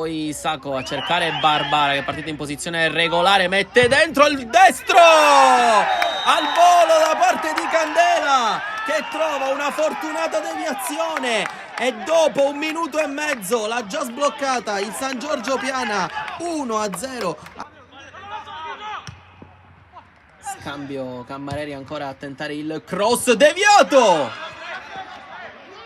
poi Sacco a cercare Barbara, che è partita in posizione regolare, mette dentro il destro al volo da parte di Candela, che trova una fortunata deviazione e dopo 1 minuto e mezzo l'ha già sbloccata il San Giorgio Piana. 1-0. Scambio Cammareri ancora a tentare il cross deviato.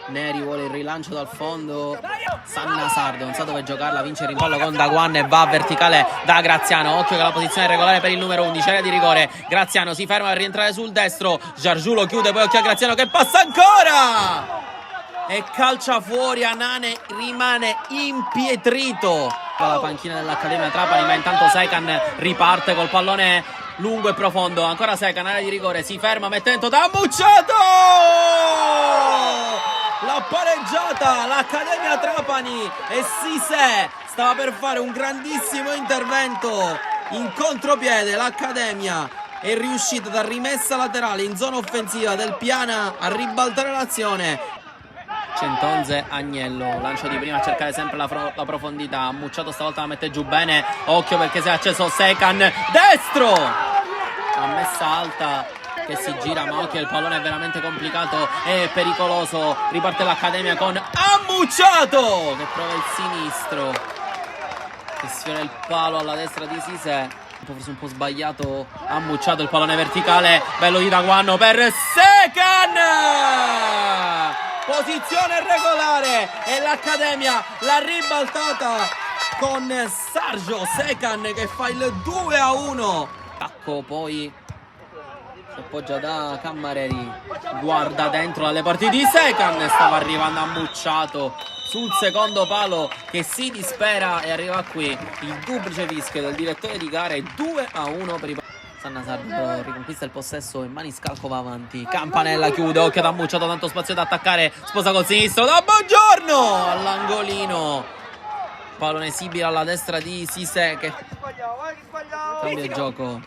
Neri vuole il rilancio dal fondo. Sanna Sardo non sa dove giocarla, vince il rimpallo con Daguan e va verticale da Graziano. Occhio che la posizione è regolare per il numero 11, area di rigore. Graziano si ferma a rientrare sul destro. Giargiulo chiude, poi occhio a Graziano che passa ancora e calcia fuori. Anane rimane impietrito alla panchina dell'Accademia Trapani, ma intanto Secan riparte col pallone lungo e profondo. Ancora Secan, area di rigore, si ferma, mette dentro da Mucciato. L'ha pareggiata l'Accademia Trapani e Sisè stava per fare un grandissimo intervento in contropiede. L'Accademia è riuscita da rimessa laterale in zona offensiva del Piana a ribaltare l'azione. Centonze Agnello, lancio di prima a cercare sempre la profondità. Mucciato stavolta la mette giù bene, occhio perché si è acceso Secan, destro, a messa alta che si gira, ma occhio, il pallone è veramente complicato e pericoloso. Riparte l'Accademia con Ammucciato che prova il sinistro, che sfiora il palo alla destra di Sisè, forse un po' sbagliato Ammucciato, il pallone verticale, bello di Daguanno per Secan, posizione regolare e l'Accademia l'ha ribaltata con Sergio Secan che fa il 2-1. Tacco poi si appoggia da Cammareri, guarda dentro alle parti di Secan, stava arrivando Ammucciato sul secondo palo che si dispera e arriva qui il duplice fischio del direttore di gara. 2-1 per i Sanna Sardo riconquista il possesso e Maniscalco va avanti. Campanella chiude, occhio ad Ammucciato, tanto spazio da attaccare, sposa col sinistro da Buongiorno all'angolino, pallone esibile alla destra di Sisè che cambia il gioco.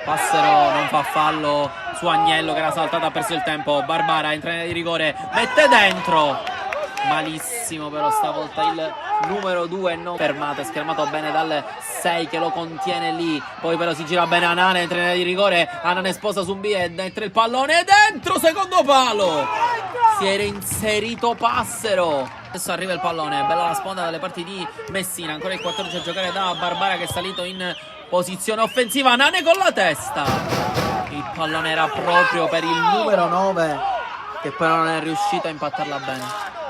Passero non fa fallo su Agnello che era saltato, ha perso il tempo. Barbara entra in area di rigore, mette dentro, malissimo però stavolta il numero 2, non fermato, è schermato bene dal 6 che lo contiene lì. Poi però si gira bene Anane, entra in area di rigore, Anane sposa su B e entra il pallone dentro, secondo palo, si era inserito Passero. Adesso arriva il pallone, bella la sponda dalle parti di Messina, ancora il 14 a giocare da Barbara che è salito in posizione offensiva. Anane con la testa, il pallone era proprio per il numero 9 che però non è riuscito a impattarla bene.